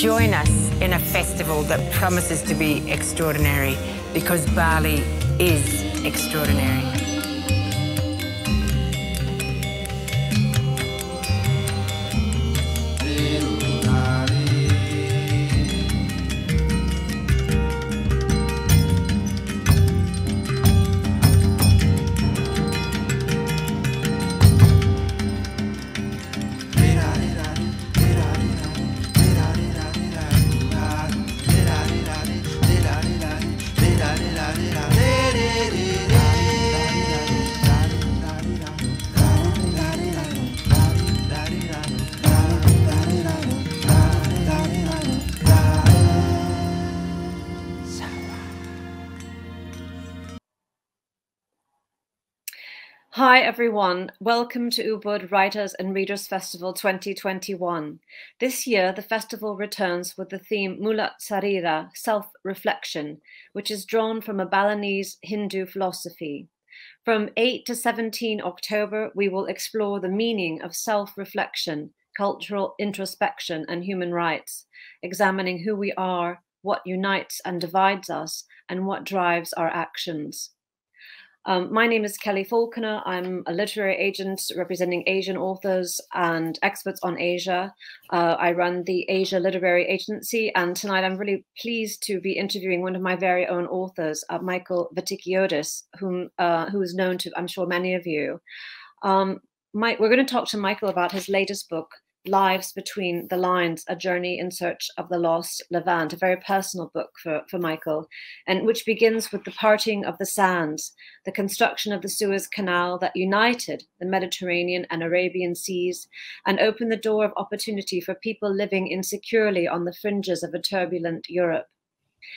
Join us in a festival that promises to be extraordinary, because Bali is extraordinary. Hi everyone, welcome to Ubud Writers and Readers Festival 2021. This year the festival returns with the theme Mulat Sarira, self-reflection, which is drawn from a Balinese Hindu philosophy. From 8 to 17 October, we will explore the meaning of self-reflection, cultural introspection and human rights, examining who we are, what unites and divides us, and what drives our actions. My name is Kelly Falconer. I'm a literary agent representing Asian authors and experts on Asia. I run the Asia Literary Agency, and tonight I'm really pleased to be interviewing one of my very own authors, Michael Vatikiotis, who is known to, I'm sure, many of you. We're going to talk to Michael about his latest book, Lives Between the Lines, A Journey in Search of the Lost Levant, a very personal book for Michael, and which begins with the parting of the sands, the construction of the Suez Canal that united the Mediterranean and Arabian seas and opened the door of opportunity for people living insecurely on the fringes of a turbulent Europe.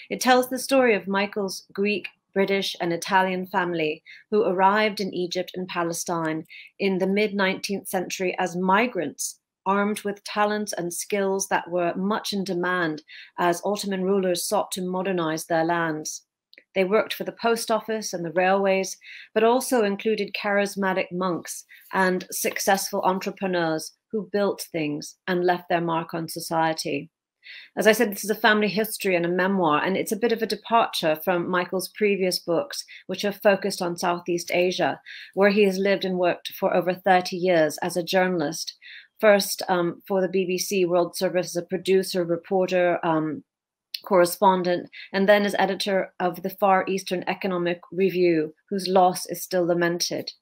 It tells the story of Michael's Greek, British and Italian family who arrived in Egypt and Palestine in the mid-19th century as migrants, armed with talents and skills that were much in demand as Ottoman rulers sought to modernize their lands. They worked for the post office and the railways, but also included charismatic monks and successful entrepreneurs who built things and left their mark on society. As I said, this is a family history and a memoir, and it's a bit of a departure from Michael's previous books, which are focused on Southeast Asia, where he has lived and worked for over 30 years as a journalist. First for the BBC World Service as a producer, reporter, correspondent, and then as editor of the Far Eastern Economic Review, whose loss is still lamented.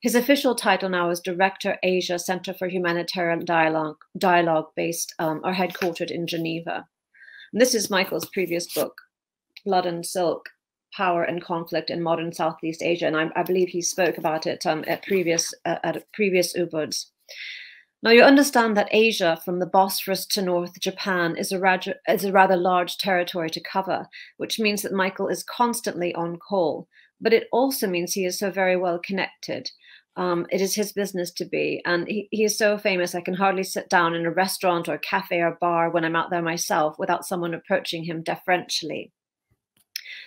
His official title now is Director, Asia Center for Humanitarian Dialogue based or headquartered in Geneva. And this is Michael's previous book, Blood and Silk, Power and Conflict in Modern Southeast Asia, and I believe he spoke about it at previous Ubuds. Now, you understand that Asia, from the Bosphorus to North Japan, is a rather large territory to cover, which means that Michael is constantly on call. But it also means he is so very well connected. It is his business to be. And he is so famous, I can hardly sit down in a restaurant or cafe or bar when I'm out there myself without someone approaching him deferentially.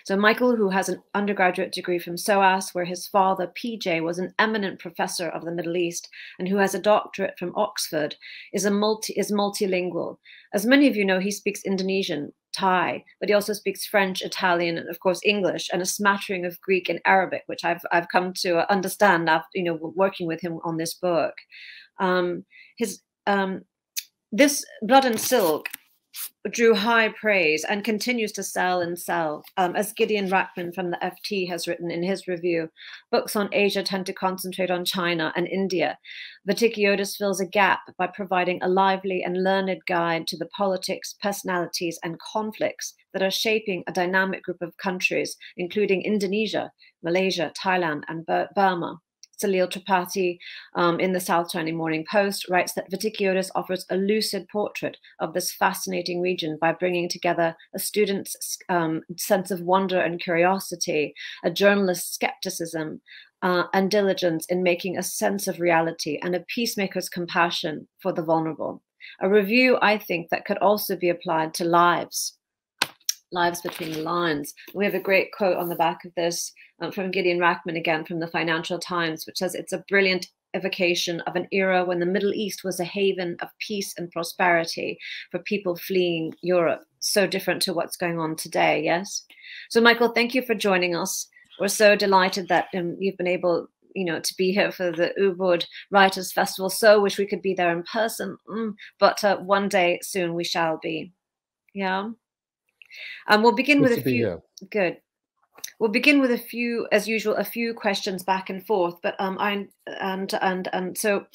So Michael, who has an undergraduate degree from SOAS, where his father, PJ, was an eminent professor of the Middle East, and who has a doctorate from Oxford, is multilingual. As many of you know, he speaks Indonesian, Thai, but he also speaks French, Italian, and of course English, and a smattering of Greek and Arabic, which I've come to understand after working with him on this book. This Blood and Silk drew high praise and continues to sell and sell. As Gideon Rachman from the FT has written in his review, books on Asia tend to concentrate on China and India. Vatikiotis fills a gap by providing a lively and learned guide to the politics, personalities, and conflicts that are shaping a dynamic group of countries, including Indonesia, Malaysia, Thailand, and Burma. Salil Tripathi in the South China Morning Post writes that Vatikiotis offers a lucid portrait of this fascinating region by bringing together a student's sense of wonder and curiosity, a journalist's skepticism and diligence in making a sense of reality, and a peacemaker's compassion for the vulnerable. A review, I think, that could also be applied to lives between the lines. We have a great quote on the back of this from Gideon Rachman, again from the Financial Times, which says, "It's a brilliant evocation of an era when the Middle East was a haven of peace and prosperity for people fleeing Europe. So different to what's going on today, yes? So Michael, thank you for joining us. We're so delighted that you've been able, to be here for the Ubud Writers Festival. So wish we could be there in person, but one day soon we shall be. Yeah. And we'll begin with a few. Good. We'll begin with a few, as usual, a few questions back and forth. But so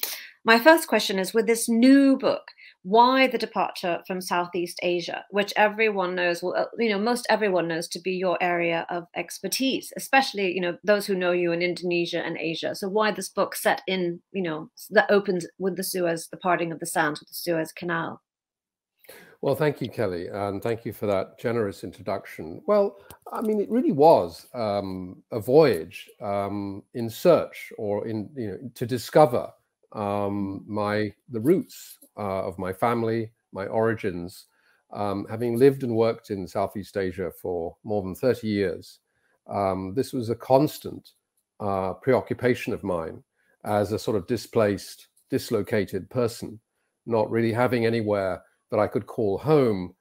my first question is, with this new book, why the departure from Southeast Asia, which everyone knows, most everyone knows to be your area of expertise, especially, those who know you in Indonesia and Asia. So why this book set in, that opens with the parting of the sands with the Suez Canal? Well, thank you, Kelly, and thank you for that generous introduction. Well, I mean, it really was a voyage in search, or to discover the roots of my family, my origins, having lived and worked in Southeast Asia for more than 30 years. This was a constant preoccupation of mine as a sort of displaced, dislocated person, not really having anywhere that I could call home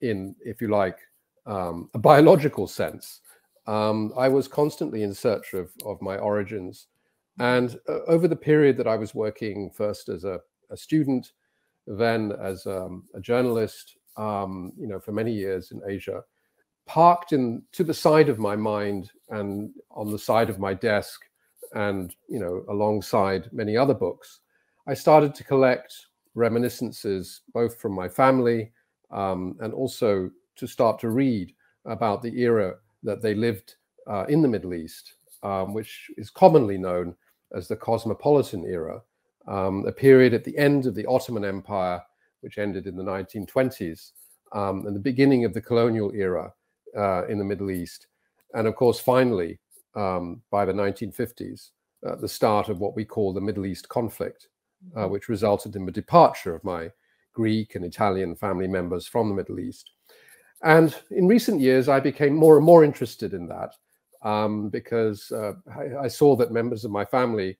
in, if you like, a biological sense. I was constantly in search of my origins. And over the period that I was working, first as a student, then as a journalist, for many years in Asia, parked to the side of my mind and on the side of my desk, and alongside many other books, I started to collect reminiscences both from my family and also to start to read about the era that they lived in the Middle East, which is commonly known as the cosmopolitan era, a period at the end of the Ottoman Empire, which ended in the 1920s, and the beginning of the colonial era in the Middle East. And of course, finally, by the 1950s, the start of what we call the Middle East conflict, which resulted in the departure of my Greek and Italian family members from the Middle East. And in recent years, I became more and more interested in that because I saw that members of my family,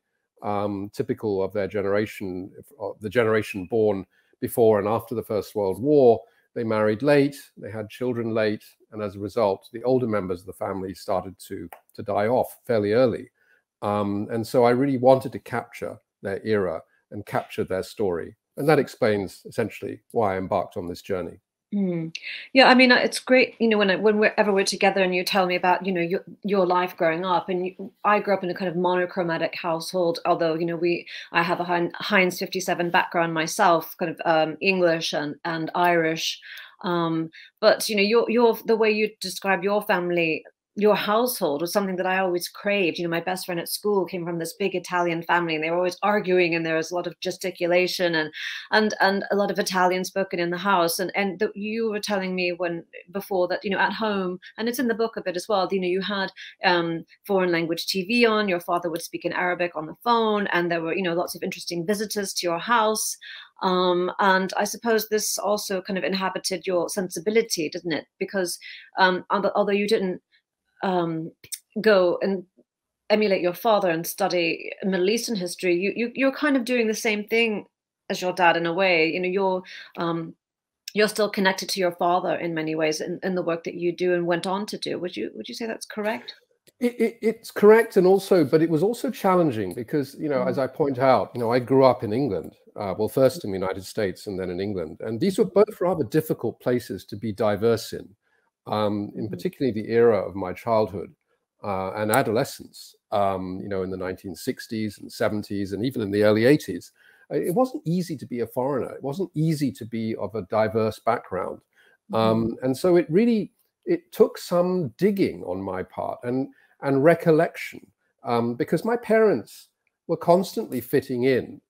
typical of their generation, the generation born before and after the First World War, they married late, they had children late, and as a result, the older members of the family started to die off fairly early. And so I really wanted to capture their era and capture their story. And that explains essentially why I embarked on this journey. Yeah, I mean, it's great, whenever we're together and you tell me about, your life growing up. And I grew up in a kind of monochromatic household, although, I have a Heinz 57 background myself, kind of English and Irish. But, the way you describe your family, your household, was something that I always craved. My best friend at school came from this big Italian family, and they were always arguing, and there was a lot of gesticulation and a lot of Italian spoken in the house. And you were telling me before that, at home, and it's in the book a bit as well, you had foreign language TV on, your father would speak in Arabic on the phone, and there were, lots of interesting visitors to your house. And I suppose this also kind of inhabited your sensibility, didn't it? Because although you didn't go and emulate your father and study Middle Eastern history, you're kind of doing the same thing as your dad in a way. You're still connected to your father in many ways in the work that you do and went on to do. Would you say that's correct? It's correct, and also, but it was also challenging because, as I point out, I grew up in England, well, first in the United States and then in England, and these were both rather difficult places to be diverse in particularly the era of my childhood and adolescence, in the 1960s and 70s and even in the early 80s. It wasn't easy to be a foreigner. It wasn't easy to be of a diverse background. And so it took some digging on my part and recollection, because my parents were constantly fitting in.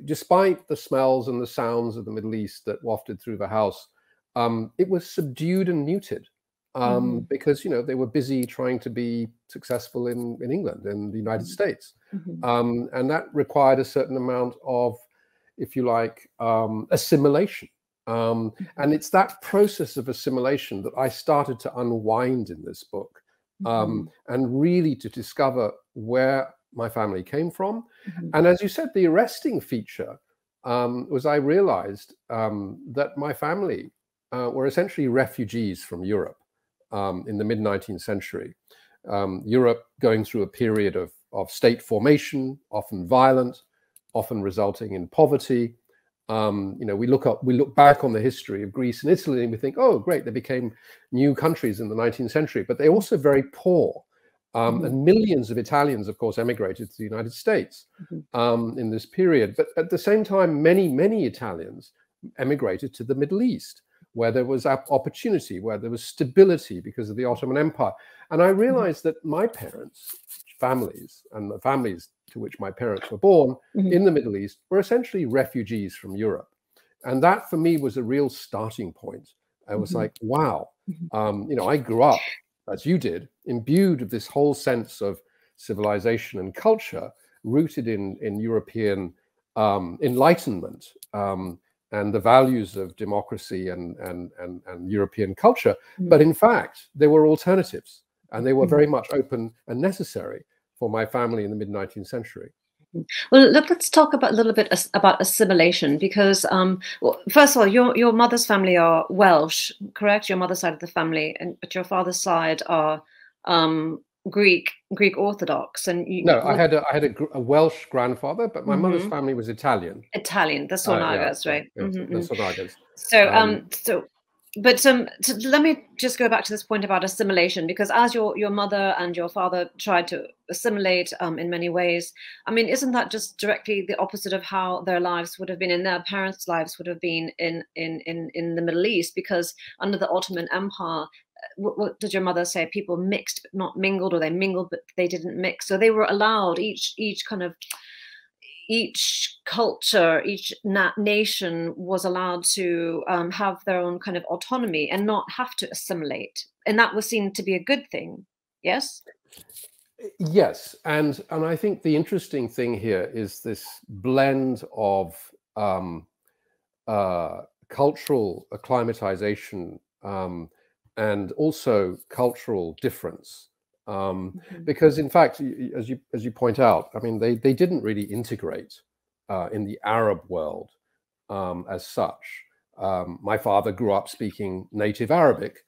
Despite the smells and the sounds of the Middle East that wafted through the house, it was subdued and muted because they were busy trying to be successful in England and the United States, and that required a certain amount of, if you like, assimilation. And it's that process of assimilation that I started to unwind in this book, and really to discover where my family came from. And as you said, the arresting feature was I realized that my family were essentially refugees from Europe in the mid-19th century. Europe going through a period of state formation, often violent, often resulting in poverty. We look back on the history of Greece and Italy and we think, oh, great, they became new countries in the 19th century, but they're also very poor. And millions of Italians, of course, emigrated to the United States in this period. But at the same time, many Italians emigrated to the Middle East, where there was opportunity, where there was stability because of the Ottoman Empire. And I realized that my parents' families and the families to which my parents were born in the Middle East were essentially refugees from Europe. And that for me was a real starting point. I was like, wow, I grew up, as you did, imbued with this whole sense of civilization and culture rooted in European enlightenment and the values of democracy and European culture. But in fact, there were alternatives, and they were very much open and necessary for my family in the mid-19th century. Well, let's talk a little bit about assimilation, because first of all, your mother's family are Welsh, correct? Your mother's side of the family, but your father's side are Greek Orthodox. And I had a Welsh grandfather, but my mother's family was Italian. Italian, the Sonagas, right? The Sonagas. So let me just go back to this point about assimilation, because as your mother and your father tried to assimilate in many ways, I mean, isn't that just directly the opposite of how their lives would have been, in their parents' lives would have been in the Middle East? Because under the Ottoman Empire, what did your mother say? People mixed but not mingled, or they mingled but they didn't mix. So they were allowed, each culture, each nation was allowed to have their own kind of autonomy and not have to assimilate. And that was seen to be a good thing. Yes? Yes. And I think the interesting thing here is this blend of cultural acclimatization and also cultural difference. Because in fact, as you point out, I mean, they didn't really integrate in the Arab world as such. My father grew up speaking native Arabic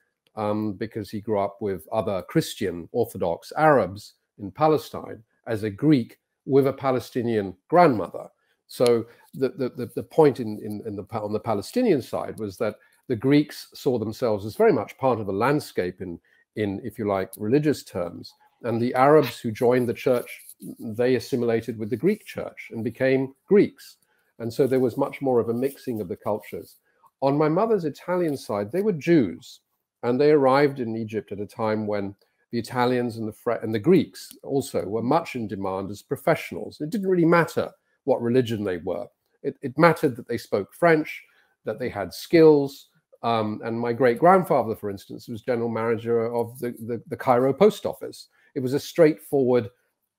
because he grew up with other Christian Orthodox Arabs in Palestine as a Greek with a Palestinian grandmother. So the point on the Palestinian side was that the Greeks saw themselves as very much part of a landscape in, if you like, religious terms. And the Arabs who joined the church, they assimilated with the Greek church and became Greeks. And so there was much more of a mixing of the cultures. On my mother's Italian side, they were Jews, and they arrived in Egypt at a time when the Italians and the Greeks also were much in demand as professionals. It didn't really matter what religion they were. It mattered that they spoke French, that they had skills. And my great-grandfather, for instance, was general manager of the Cairo post office. It was a straightforward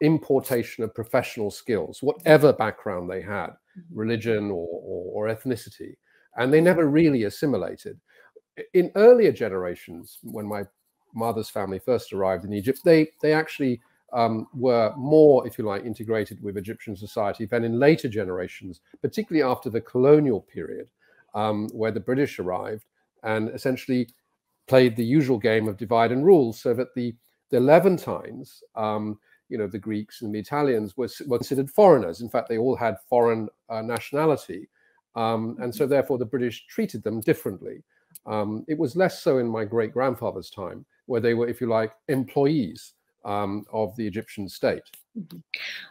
importation of professional skills, whatever background they had, religion or ethnicity. And they never really assimilated. In earlier generations, when my mother's family first arrived in Egypt, they actually were more, if you like, integrated with Egyptian society than in later generations, particularly after the colonial period, where the British arrived and essentially played the usual game of divide and rule, so that the Levantines, the Greeks and the Italians were considered foreigners. In fact, they all had foreign nationality. And so therefore the British treated them differently. It was less so in my great-grandfather's time, where they were, if you like, employees of the Egyptian state.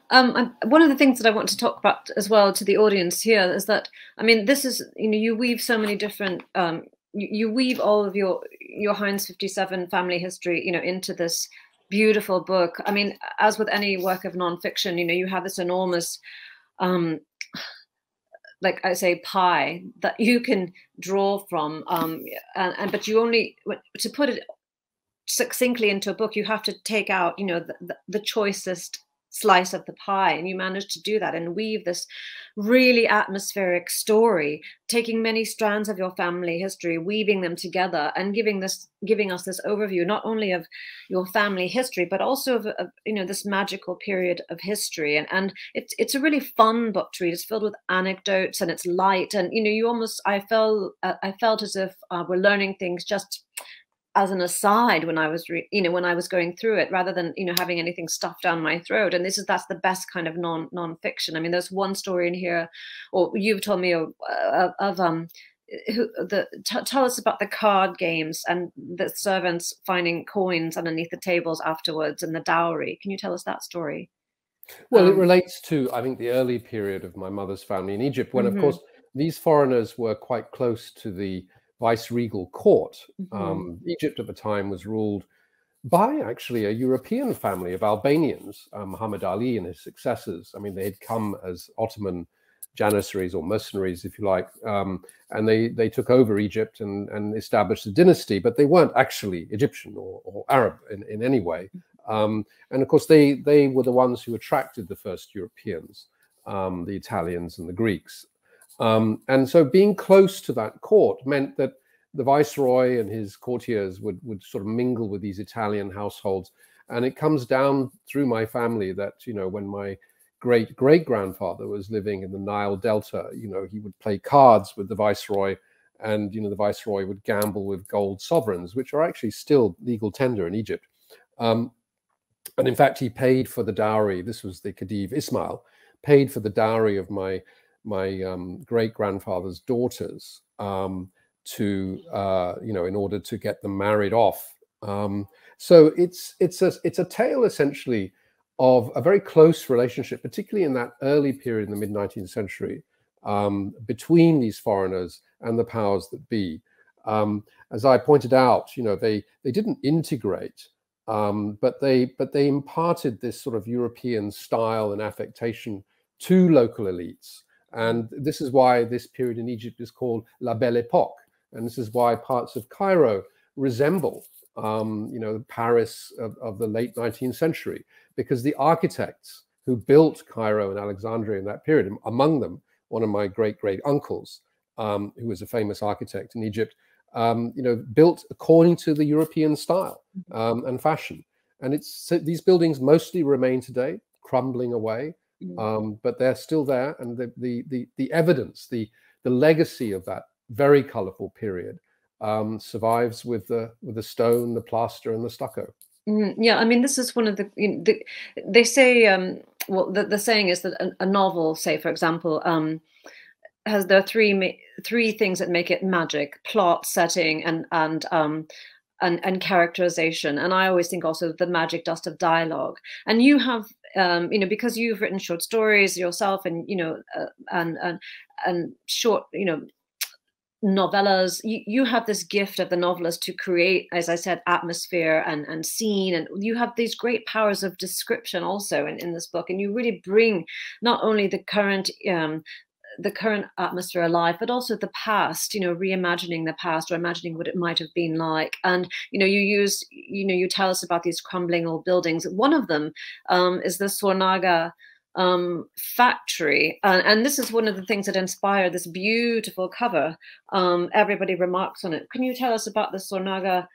One of the things that I want to talk about as well to the audience here is that, I mean, this is, you weave so many different, you weave all of your Heinz 57 family history, into this beautiful book. I mean, as with any work of nonfiction, you have this enormous, like I say, pie that you can draw from, but you only, to put it succinctly into a book, you have to take out, the choicest slice of the pie, and you managed to do that and weave this really atmospheric story, taking many strands of your family history, weaving them together, and giving us this overview not only of your family history but also of this magical period of history. And it's a really fun book to read. It's filled with anecdotes and it's light, and you almost, I felt as if we're learning things just as an aside when I was when I was going through it, rather than having anything stuffed down my throat. And that's the best kind of non-fiction. I mean, there's one story in here, or you've told me tell us about the card games and the servants finding coins underneath the tables afterwards, and the dowry. Can you tell us that story? Well, it relates to, I think, the early period of my mother's family in Egypt, when, of course, these foreigners were quite close to the vice-regal court. Egypt at the time was ruled by actually a European family of Albanians, Muhammad Ali and his successors. I mean, they had come as Ottoman janissaries or mercenaries, if you like, and they took over Egypt and established a dynasty, but they weren't actually Egyptian or Arab in any way. And of course, they were the ones who attracted the first Europeans, the Italians and the Greeks. And so being close to that court meant that the viceroy and his courtiers would sort of mingle with these Italian households. And it comes down through my family that, when my great-great-grandfather was living in the Nile Delta, he would play cards with the viceroy, and, the viceroy would gamble with gold sovereigns, which are actually still legal tender in Egypt. And in fact, he paid for the dowry. This was the Khedive Ismail, paid for the dowry of my great-grandfather's daughters in order to get them married off. So it's a tale essentially of a very close relationship, particularly in that early period in the mid-19th century, between these foreigners and the powers that be. As I pointed out, they didn't integrate, but they imparted this sort of European style and affectation to local elites. And this is why this period in Egypt is called La Belle Époque. And this is why parts of Cairo resemble, Paris of the late 19th century, because the architects who built Cairo and Alexandria in that period, among them, one of my great-great uncles, who was a famous architect in Egypt, built according to the European style and fashion. And these buildings mostly remain today, crumbling away. But they're still there, and the evidence, the legacy of that very colorful period survives with the stone, the plaster, and the stucco. Yeah, I mean, this is one of they say, the saying is that a novel, say for example, there are three things that make it magic: plot, setting, and characterization. And I always think also the magic dust of dialogue. And you have, because you've written short stories yourself, and and short, novellas, you have this gift of the novelist to create, as I said, atmosphere and scene, and you have these great powers of description also in this book. And you really bring not only the current atmosphere alive, but also the past, reimagining the past, or imagining what it might have been like. And, you tell us about these crumbling old buildings. One of them is the Sornaga factory. And this is one of the things that inspired this beautiful cover. Everybody remarks on it. Can you tell us about the Sornaga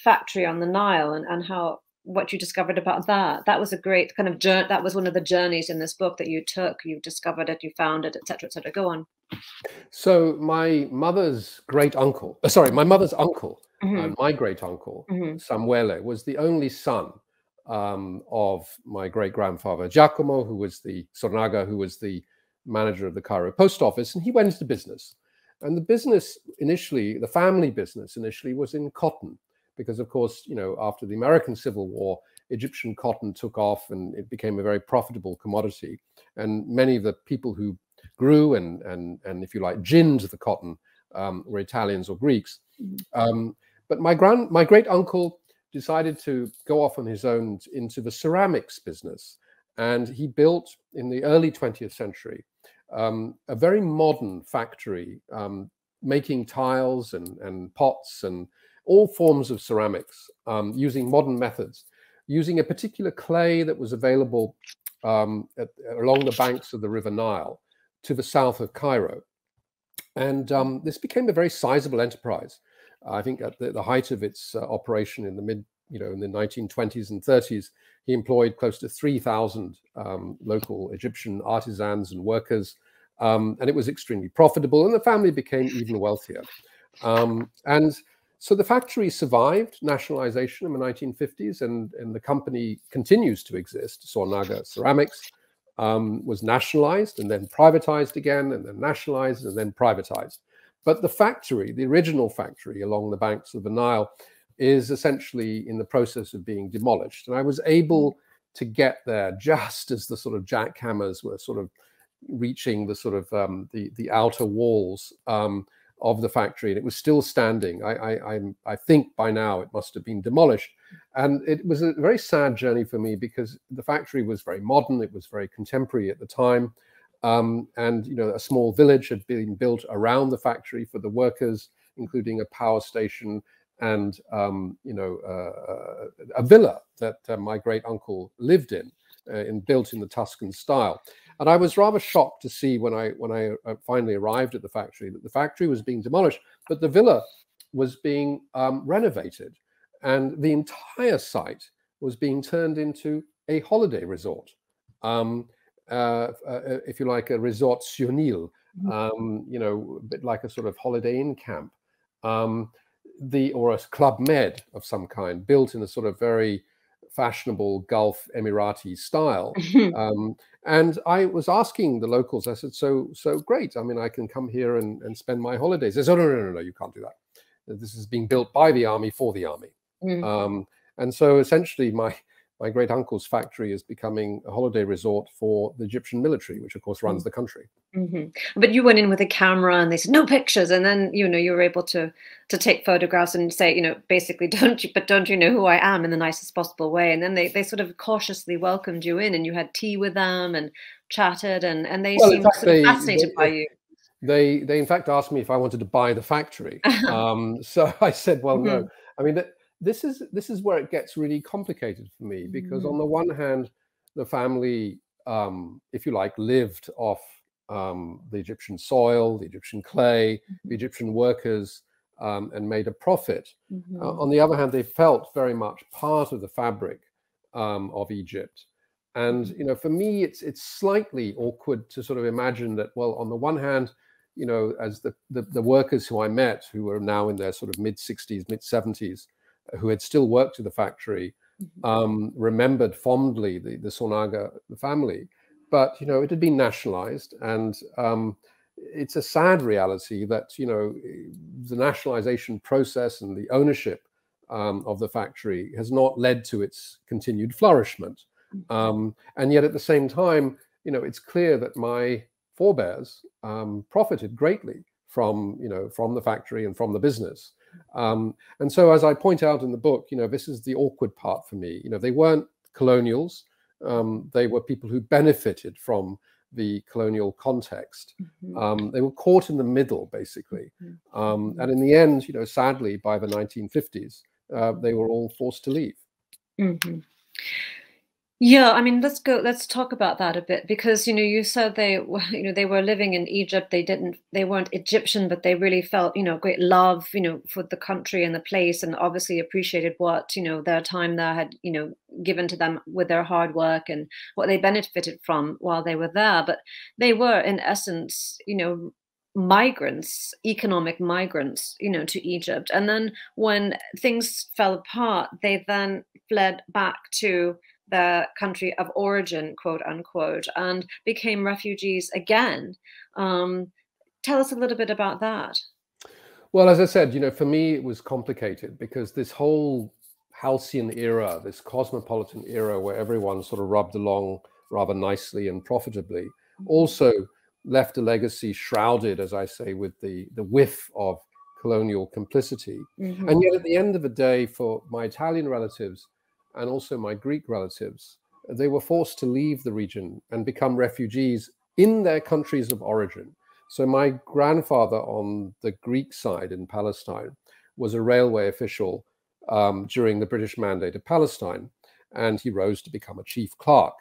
factory on the Nile, and what you discovered about that? That was a great kind of journey. That was one of the journeys in this book that you took. You discovered it, you found it, etc., etc. Go on. So my mother's uncle, and my great uncle, Samuele, was the only son of my great grandfather Giacomo, who was the Sornaga, who was the manager of the Cairo post office, and he went into business. And the business initially, the family business initially, was in cotton. Because, of course, after the American Civil War, Egyptian cotton took off and it became a very profitable commodity. And many of the people who grew and if you like, ginned the cotton were Italians or Greeks. But my great uncle decided to go off on his own into the ceramics business. And he built, in the early 20th century, a very modern factory making tiles and pots and all forms of ceramics, using modern methods, using a particular clay that was available along the banks of the River Nile to the south of Cairo. And this became a very sizable enterprise. I think at the height of its operation in the in the 1920s and 30s, he employed close to 3,000 local Egyptian artisans and workers. And it was extremely profitable, and the family became even wealthier. And so the factory survived nationalization in the 1950s, and the company continues to exist. Sornaga Ceramics was nationalized and then privatized again, and then nationalized and then privatized. But the factory, the original factory along the banks of the Nile, is essentially in the process of being demolished. And I was able to get there just as the sort of jackhammers were sort of reaching the sort of the outer walls of the factory, and it was still standing. I think by now it must have been demolished. And it was a very sad journey for me, because the factory was very modern, it was very contemporary at the time. And a small village had been built around the factory for the workers, including a power station and a villa that my great uncle lived in, built in the Tuscan style. And I was rather shocked to see when I finally arrived at the factory that the factory was being demolished, but the villa was being renovated, and the entire site was being turned into a holiday resort. If you like, a resort sionil, a bit like a sort of Holiday Inn camp, or a Club Med of some kind, built in a sort of very fashionable Gulf Emirati style. And I was asking the locals, I said, so great, I mean, I can come here and spend my holidays. They said, oh, no, you can't do that. This is being built by the army for the army. And so essentially my great uncle's factory is becoming a holiday resort for the Egyptian military, which of course runs the country. But you went in with a camera and they said, no pictures. And then, you were able to take photographs and say, basically, don't you know who I am, in the nicest possible way. And then they sort of cautiously welcomed you in, and you had tea with them and chatted, and they seemed sort of fascinated by you. They in fact asked me if I wanted to buy the factory. So I said, well, no. I mean, this is where it gets really complicated for me, because on the one hand, the family, if you like, lived off the Egyptian soil, the Egyptian clay, the Egyptian workers, and made a profit. On the other hand, they felt very much part of the fabric of Egypt. And for me, it's slightly awkward to sort of imagine that, well, on the one hand, as the workers who I met, who were now in their sort of mid-60s, mid-70s, who had still worked at the factory, remembered fondly the Sornaga family. But, it had been nationalized, and it's a sad reality that, the nationalization process and the ownership of the factory has not led to its continued flourishment. And yet at the same time, it's clear that my forebears profited greatly from the factory and from the business. And so, as I point out in the book, this is the awkward part for me. They weren't colonials. They were people who benefited from the colonial context. They were caught in the middle, basically. And in the end, sadly, by the 1950s, they were all forced to leave. Yeah, I mean, let's talk about that a bit, because you said they were living in Egypt. They weren't Egyptian, but they really felt great love for the country and the place, and obviously appreciated what their time there had given to them with their hard work and what they benefited from while they were there. But they were in essence migrants, economic migrants, to Egypt. And then when things fell apart, they then fled back to the country of origin, quote unquote, and became refugees again. Tell us a little bit about that. Well, as I said, for me, it was complicated, because this whole halcyon era, this cosmopolitan era where everyone sort of rubbed along rather nicely and profitably, also left a legacy shrouded, as I say, with the whiff of colonial complicity. And yet at the end of the day, for my Italian relatives, and also my Greek relatives, they were forced to leave the region and become refugees in their countries of origin. So my grandfather on the Greek side in Palestine was a railway official during the British Mandate of Palestine, and he rose to become a chief clerk.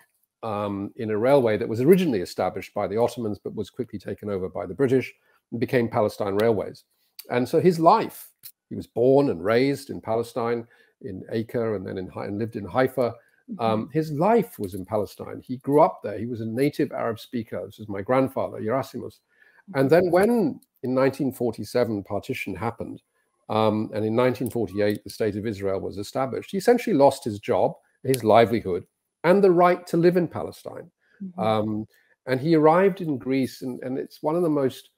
in a railway that was originally established by the Ottomans, but was quickly taken over by the British and became Palestine Railways. And so his life, he was born and raised in Palestine, in Acre, and then and lived in Haifa. His life was in Palestine. He grew up there. He was a native Arab speaker. This is my grandfather, Yerasimus. And then when in 1947 partition happened, and in 1948 the State of Israel was established, he essentially lost his job, his livelihood, and the right to live in Palestine. And he arrived in Greece, and it's one of the most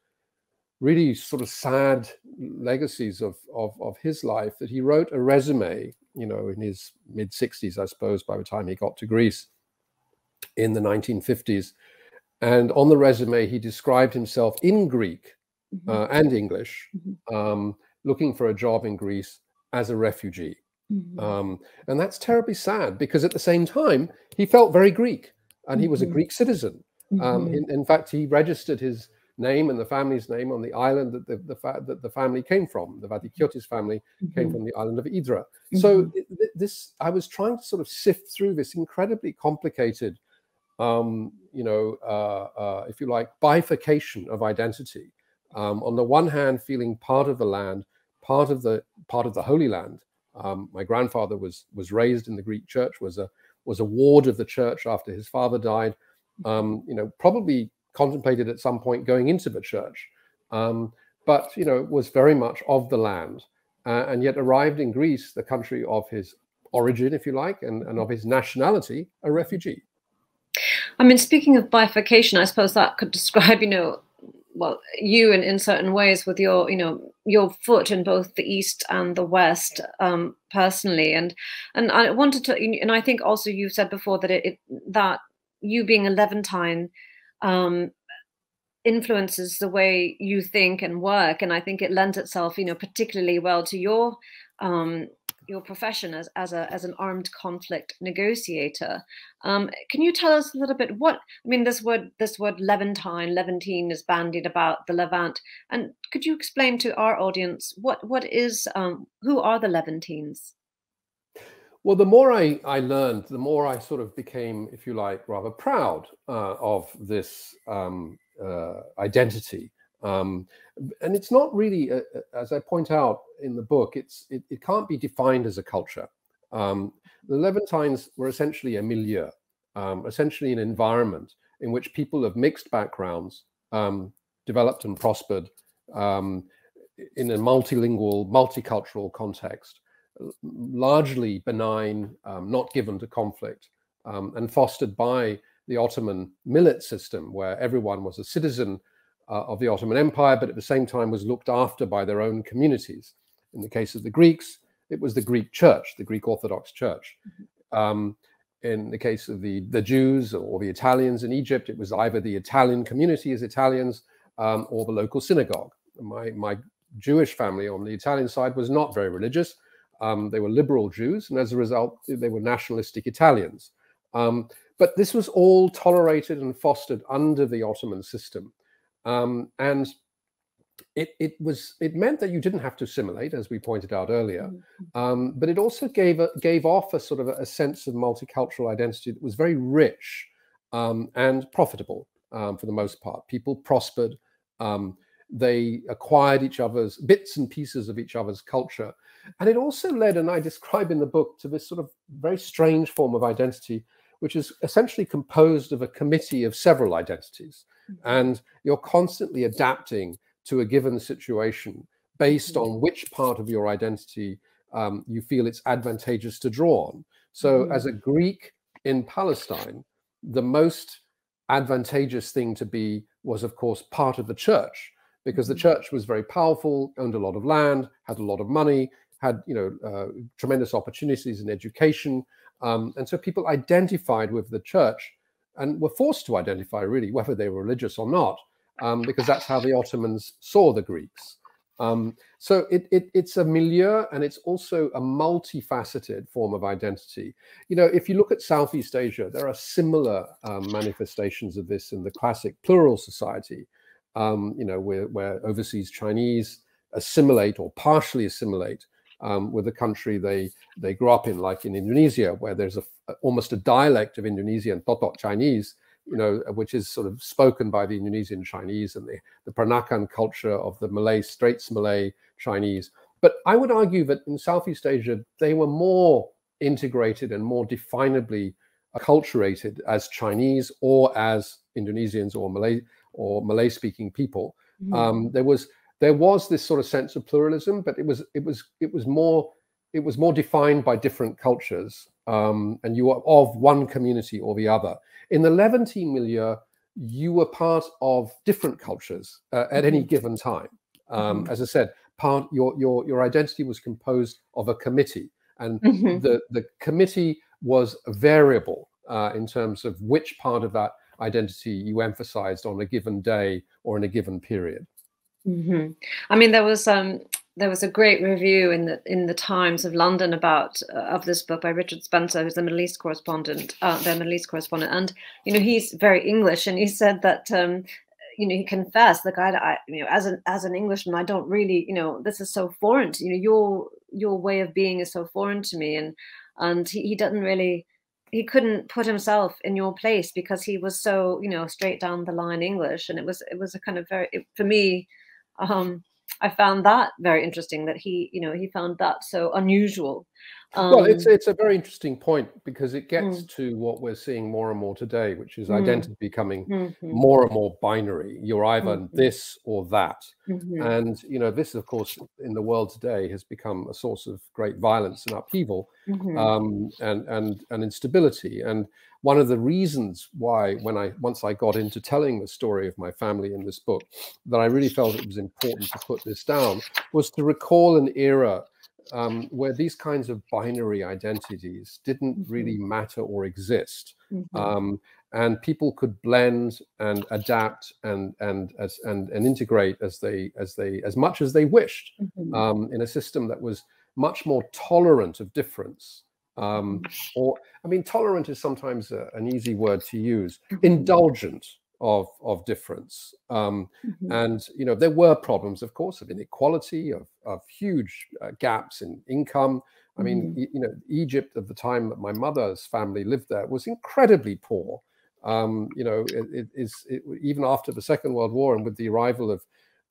really sort of sad legacies of his life, that he wrote a resume, you know, in his mid-60s, I suppose, by the time he got to Greece in the 1950s. And on the resume, he described himself in Greek and English, looking for a job in Greece as a refugee. And that's terribly sad, because at the same time, he felt very Greek, and he was a Greek citizen. In fact, he registered his name and the family's name on the island that the family came from. The Vatikiotis family came from the island of Idra. So I was trying to sort of sift through this incredibly complicated, you know, if you like, bifurcation of identity. On the one hand, feeling part of the land, part of the Holy Land. My grandfather was raised in the Greek church, was a ward of the church after his father died. You know, probably contemplated at some point going into the church, but you know, was very much of the land, and yet arrived in Greece, the country of his origin, if you like, and of his nationality, a refugee. I mean, speaking of bifurcation, I suppose that could describe, you know, well, you in certain ways, with your, you know, your foot in both the East and the West, personally, and I wanted to, and I think also you said before that that you being a Levantine influences the way you think and work, and I think it lent itself, you know, particularly well to your profession as an armed conflict negotiator. Can you tell us a little bit what, I mean, this word Levantine is bandied about the Levant, and could you explain to our audience what is who are the Levantines? Well, the more I learned, the more I sort of became, if you like, rather proud of this identity. And it's not really, as I point out in the book, it can't be defined as a culture. The Levantines were essentially a milieu, essentially an environment in which people of mixed backgrounds developed and prospered in a multilingual, multicultural context, largely benign, not given to conflict, and fostered by the Ottoman millet system, where everyone was a citizen of the Ottoman Empire, but at the same time was looked after by their own communities. In the case of the Greeks, it was the Greek church, the Greek Orthodox Church. In the case of the Jews or the Italians in Egypt, it was either the Italian community as Italians or the local synagogue. My Jewish family on the Italian side was not very religious. They were liberal Jews, and as a result, they were nationalistic Italians. But this was all tolerated and fostered under the Ottoman system. And it meant that you didn't have to assimilate, as we pointed out earlier, but it also gave off a sort of a sense of multicultural identity that was very rich and profitable for the most part. People prospered. They acquired each other's bits and pieces of each other's culture. And it also led, and I describe in the book, to this sort of very strange form of identity, which is essentially composed of a committee of several identities. And you're constantly adapting to a given situation based on which part of your identity you feel it's advantageous to draw on. So as a Greek in Palestine, the most advantageous thing to be was, of course, part of the church, because the church was very powerful, owned a lot of land, had a lot of money, had, you know, tremendous opportunities in education. And so people identified with the church and were forced to identify, really, whether they were religious or not, because that's how the Ottomans saw the Greeks. So it's a milieu, and it's also a multifaceted form of identity. You know, if you look at Southeast Asia, there are similar manifestations of this in the classic plural society, you know, where overseas Chinese assimilate or partially assimilate with the country they grew up in, like in Indonesia, where there's almost a dialect of Indonesian, Totok Chinese, which is sort of spoken by the Indonesian Chinese, and the Peranakan culture of the Malay, Straits Malay Chinese. But I would argue that in Southeast Asia, they were more integrated and more definably acculturated as Chinese or as Indonesians or Malay speaking people. There was this sort of sense of pluralism, but it was more defined by different cultures, and you were of one community or the other. In the Levantine milieu, you were part of different cultures at any given time. As I said, your identity was composed of a committee, and the committee was variable in terms of which part of that identity you emphasized on a given day or in a given period. I mean, there was a great review in the Times of London about of this book by Richard Spencer, who's the Middle East correspondent, their Middle East correspondent, and he's very English, and he said that he confessed, the guy that as an Englishman, I don't really, this is so foreign to your way of being is so foreign to me, and he doesn't really. He couldn't put himself in your place because he was so, straight down the line English, and it was a kind of for me. I found that very interesting that he found that so unusual. Well, it's a very interesting point because it gets to what we're seeing more and more today, which is identity becoming more and more binary. You're either this or that. And, this, of course, in the world today has become a source of great violence and upheaval and instability. And one of the reasons why, once I got into telling the story of my family in this book, that I really felt it was important to put this down, was to recall an era where these kinds of binary identities didn't really matter or exist, and people could blend and adapt and integrate as much as they wished, in a system that was much more tolerant of difference. Tolerant is sometimes an easy word to use. Indulgent of difference, and there were problems, of course, of inequality, of huge gaps in income. I mean, Egypt at the time that my mother's family lived there was incredibly poor. Even after the Second World War and with the arrival of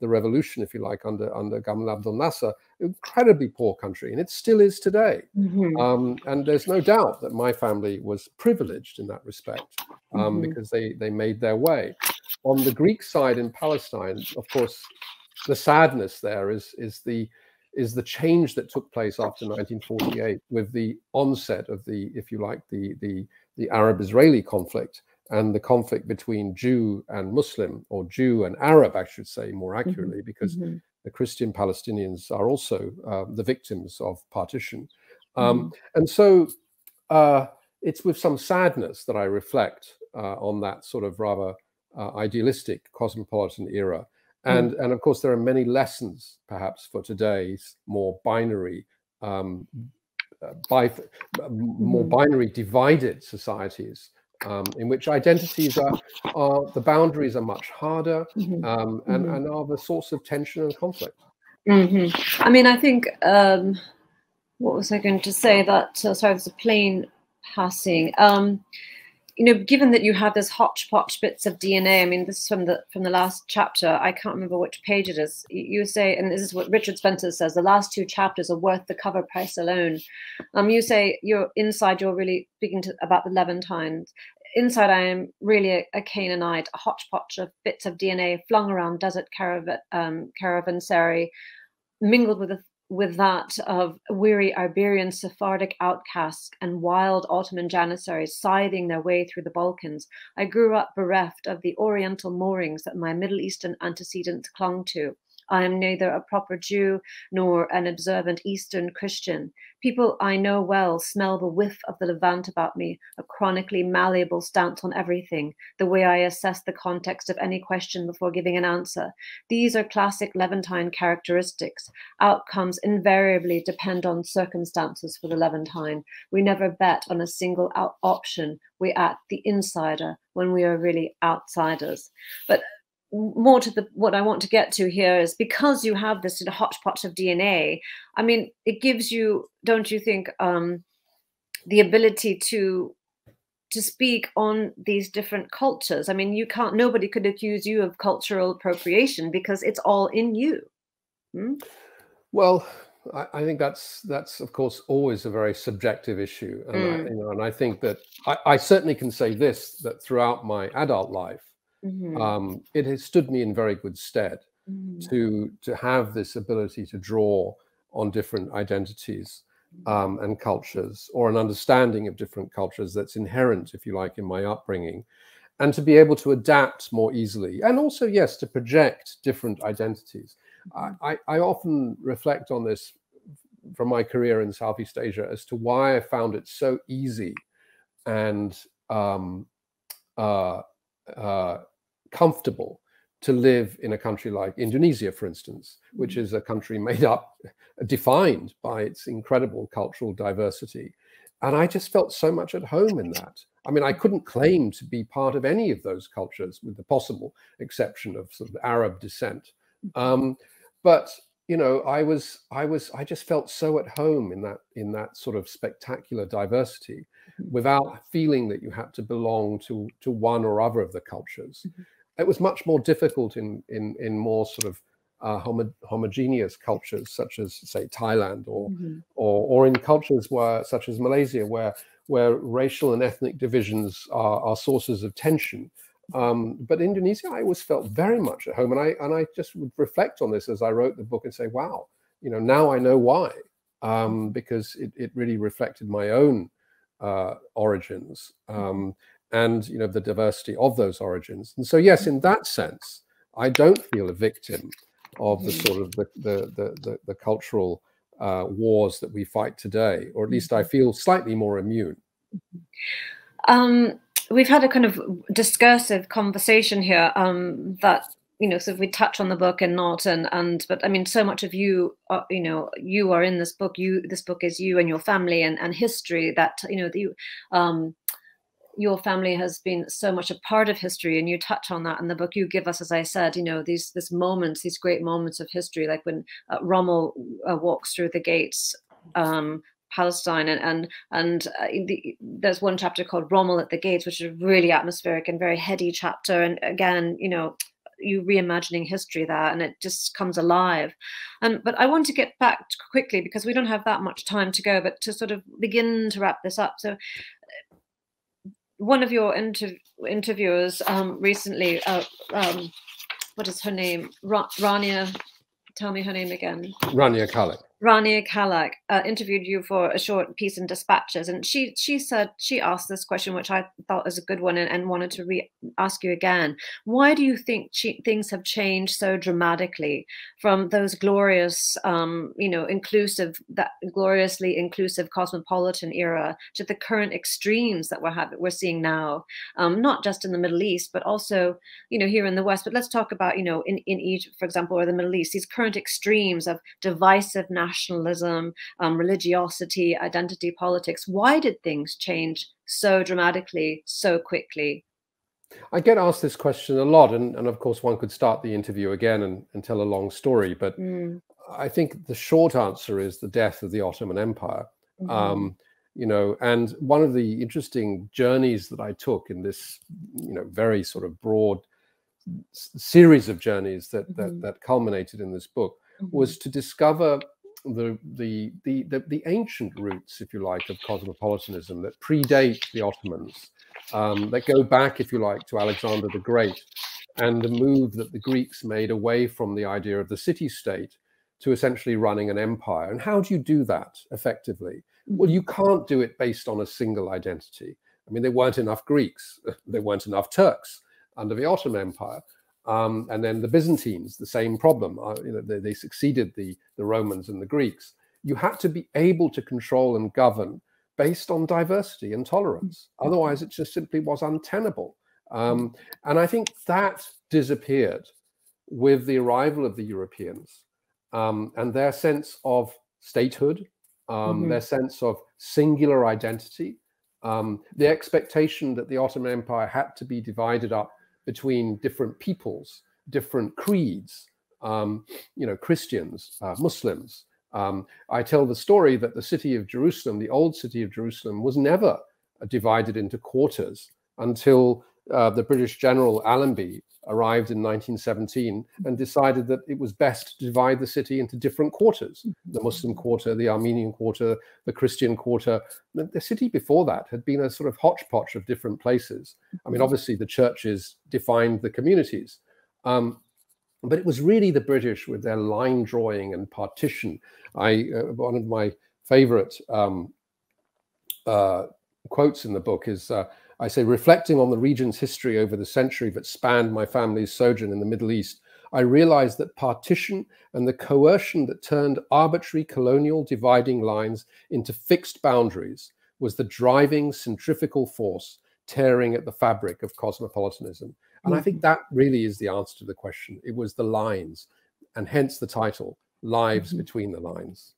the revolution, if you like, under Gamal Abdel Nasser, incredibly poor country, and it still is today. And there's no doubt that my family was privileged in that respect, because they made their way. On the Greek side in Palestine, of course, the sadness there is the change that took place after 1948 with the onset of the, if you like, the Arab-Israeli conflict, and the conflict between Jew and Muslim, or Jew and Arab, I should say more accurately, because the Christian Palestinians are also the victims of partition. And so it's with some sadness that I reflect on that sort of rather idealistic cosmopolitan era. And of course, there are many lessons, perhaps, for today's more binary, more binary divided societies, in which identities are the boundaries are much harder, and are the source of tension and conflict. I mean, I think, what was I going to say? That sorry, there's a plane passing. Given that you have this hodgepodge bits of DNA, I mean, this is from the last chapter. I can't remember which page it is. You say, and this is what Richard Spencer says: the last two chapters are worth the cover price alone. You say you're really speaking about the Levantines. Inside, I am really a Canaanite, a hodgepodge of bits of DNA flung around desert caravanserai, mingled with that of weary Iberian Sephardic outcasts and wild Ottoman Janissaries scything their way through the Balkans. I grew up bereft of the Oriental moorings that my Middle Eastern antecedents clung to. I am neither a proper Jew nor an observant Eastern Christian. People I know well smell the whiff of the Levant about me, a chronically malleable stance on everything, the way I assess the context of any question before giving an answer. These are classic Levantine characteristics. Outcomes invariably depend on circumstances for the Levantine. We never bet on a single option. We act the insider when we are really outsiders. But more to what I want to get to here is, because you have this sort of hodgepodge of DNA, I mean, it gives you, don't you think, the ability to speak on these different cultures. I mean, nobody could accuse you of cultural appropriation because it's all in you. Well, I think that's of course always a very subjective issue, and and I think that I certainly can say this, that throughout my adult life, it has stood me in very good stead to have this ability to draw on different identities and cultures, or an understanding of different cultures that's inherent, if you like, in my upbringing, and to be able to adapt more easily, and also, yes, to project different identities. I often reflect on this from my career in Southeast Asia as to why I found it so easy and comfortable to live in a country like Indonesia, for instance, which is a country defined by its incredible cultural diversity. And I just felt so much at home in that. I mean, I couldn't claim to be part of any of those cultures, with the possible exception of sort of Arab descent. But you know, I just felt so at home in that sort of spectacular diversity, without feeling that you had to belong to one or other of the cultures. It was much more difficult in more sort of homogeneous cultures, such as, say, Thailand, or in cultures such as Malaysia, where racial and ethnic divisions are sources of tension. But Indonesia, I always felt very much at home, and I just would reflect on this as I wrote the book and say, wow, you know, now I know why, because it really reflected my own origins, and you know, the diversity of those origins. And so, yes, in that sense, I don't feel a victim of the sort of the cultural wars that we fight today, or at least I feel slightly more immune. We've had a kind of discursive conversation here that, you know, so if we touch on the book and not, but I mean, so much of you, you know, you are in this book. This book is you and your family and history. That, you know, your family has been so much a part of history, and you touch on that in the book. You give us, as I said, you know, these great moments of history, like when Rommel walks through the gates. Palestine, and there's one chapter called Rommel at the Gates, which is a really atmospheric and very heady chapter. And again, you know, you reimagining history there, and it just comes alive. But I want to get back quickly, because we don't have that much time to go, but to sort of begin to wrap this up. So one of your interviewers recently, what is her name? Rania, tell me her name again. Rania Khalek. Rania Khalek interviewed you for a short piece in Dispatches, and she said, she asked this question, which I thought was a good one, and wanted to ask you again. Why do you think things have changed so dramatically from those glorious, you know, that gloriously inclusive cosmopolitan era to the current extremes that we're seeing now, not just in the Middle East, but also, you know, here in the West? But let's talk about, you know, in Egypt, for example, or the Middle East, these current extremes of divisive nationalism, religiosity, identity politics. Why did things change so dramatically, so quickly? I get asked this question a lot, and of course one could start the interview again and tell a long story, but I think the short answer is the death of the Ottoman Empire. You know, and one of the interesting journeys that I took in this, you know, very sort of broad series of journeys that culminated in this book was to discover the ancient roots, if you like, of cosmopolitanism that predate the Ottomans, that go back, if you like, to Alexander the Great, and the move that the Greeks made away from the idea of the city-state to essentially running an empire. And how do you do that effectively? Well, you can't do it based on a single identity. I mean, there weren't enough Greeks, there weren't enough Turks under the Ottoman Empire. And then the Byzantines, the same problem. You know, they succeeded the Romans and the Greeks. You had to be able to control and govern based on diversity and tolerance. Otherwise, it just simply was untenable. And I think that disappeared with the arrival of the Europeans, and their sense of statehood, their sense of singular identity, the expectation that the Ottoman Empire had to be divided up between different peoples different creeds, you know, Christians, Muslims. I tell the story that the city of Jerusalem, the old city of Jerusalem, was never divided into quarters until the British General Allenby arrived in 1917 and decided that it was best to divide the city into different quarters: the Muslim quarter, the Armenian quarter, the Christian quarter. The city before that had been a sort of hodgepodge of different places. I mean, obviously the churches defined the communities, but it was really the British with their line drawing and partition. One of my favorite quotes in the book is, I say, reflecting on the region's history over the century that spanned my family's sojourn in the Middle East, I realized that partition and the coercion that turned arbitrary colonial dividing lines into fixed boundaries was the driving centrifugal force tearing at the fabric of cosmopolitanism. And I think that really is the answer to the question. It was the lines, and hence the title, Lives Between the Lines.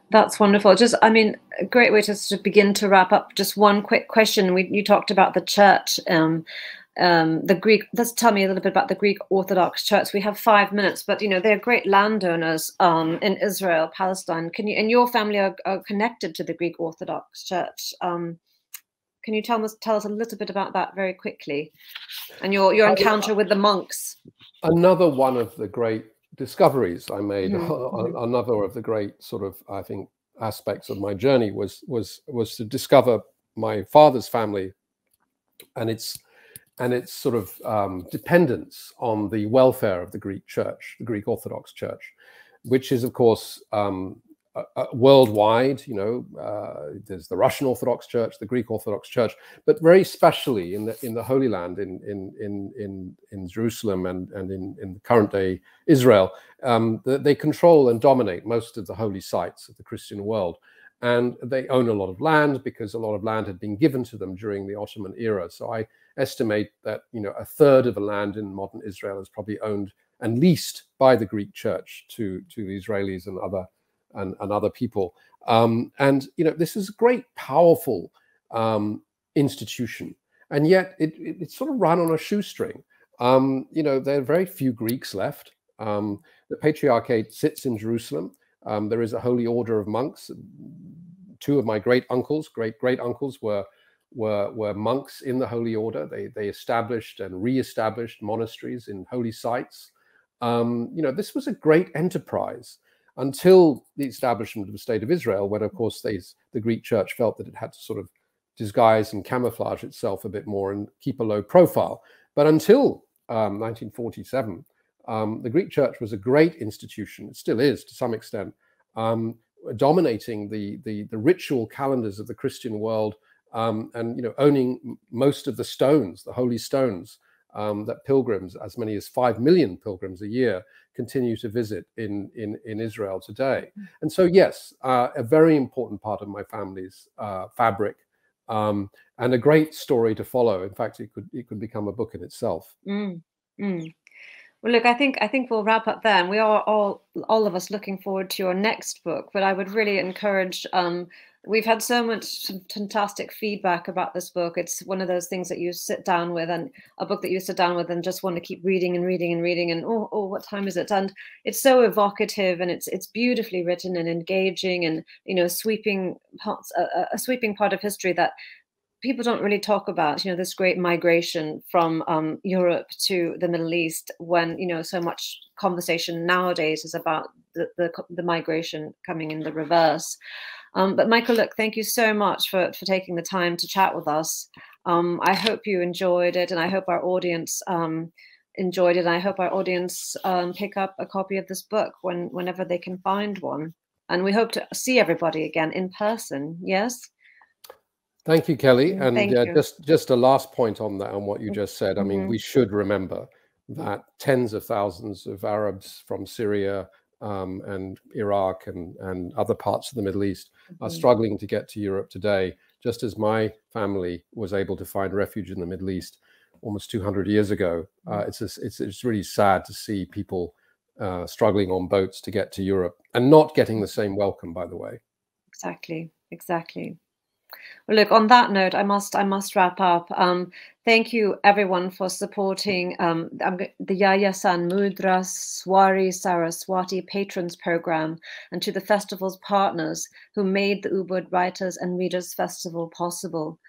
That's wonderful. Just, I mean, a great way to sort of begin to wrap up. Just one quick question. You talked about the church, the Greek. Let's tell me a little bit about the Greek Orthodox Church. We have 5 minutes, but you know they're great landowners in Israel, Palestine. Can you and your family are connected to the Greek Orthodox Church? Can you tell us a little bit about that very quickly, and your encounter with the monks? Another one of the great discoveries I made, another of the great sort of, I think, aspects of my journey was to discover my father's family and its sort of dependence on the welfare of the Greek Church, the Greek Orthodox Church, which is of course worldwide. You know, there's the Russian Orthodox Church, the Greek Orthodox Church, but very specially in the Holy Land, in Jerusalem and in the current day Israel, they control and dominate most of the holy sites of the Christian world, and they own a lot of land because a lot of land had been given to them during the Ottoman era. So I estimate that, you know, a third of the land in modern Israel is probably owned and leased by the Greek Church to the Israelis and other people. And, you know, this is a great, powerful institution. And yet it's sort of run on a shoestring. You know, there are very few Greeks left. The Patriarchate sits in Jerusalem. There is a holy order of monks. Two of my great uncles were monks in the holy order. They established and re-established monasteries in holy sites. You know, this was a great enterprise until the establishment of the State of Israel, when, of course, the Greek Church felt that it had to sort of disguise and camouflage itself a bit more and keep a low profile. But until 1947, the Greek Church was a great institution. It still is, to some extent, dominating the ritual calendars of the Christian world, and, you know, owning most of the stones, the holy stones, that pilgrims, as many as 5 million pilgrims a year, continue to visit in Israel today. And so, yes, a very important part of my family's fabric, and a great story to follow. In fact, it could become a book in itself. Well, look, I think we'll wrap up there. And we are all of us looking forward to your next book. But I would really encourage. We've had so much fantastic feedback about this book. It's one of those things that you sit down with, and a book that you sit down with and just want to keep reading and reading and reading. And oh, what time is it? And it's so evocative, and it's beautifully written and engaging, and, you know, sweeping parts, a sweeping part of history that people don't really talk about, you know, this great migration from Europe to the Middle East, when, you know, so much conversation nowadays is about the migration coming in the reverse. But Michael, look, thank you so much for taking the time to chat with us. I hope you enjoyed it, and I hope our audience enjoyed it. And I hope our audience pick up a copy of this book whenever they can find one. And we hope to see everybody again in person. Yes. Thank you, Kelly. And Thank you. just a last point on that, on what you just said. I mean, we should remember that tens of thousands of Arabs from Syria and Iraq and other parts of the Middle East are struggling to get to Europe today, just as my family was able to find refuge in the Middle East almost 200 years ago. It's really sad to see people struggling on boats to get to Europe and not getting the same welcome, by the way. Exactly. Well, look, on that note, I must wrap up. Thank you, everyone, for supporting the Yayasan Mudra Swari Saraswati Patrons Program, and to the festival's partners who made the Ubud Writers and Readers Festival possible.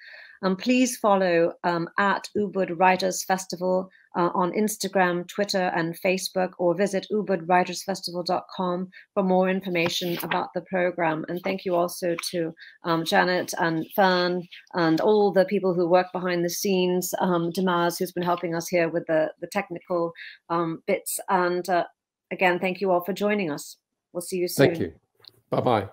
Please follow at Ubud Writers Festival on Instagram, Twitter, and Facebook, or visit ubudwritersfestival.com for more information about the program. And thank you also to Janet and Fern and all the people who work behind the scenes, Damaz, who's been helping us here with the technical bits. And again, thank you all for joining us. We'll see you soon. Thank you. Bye-bye.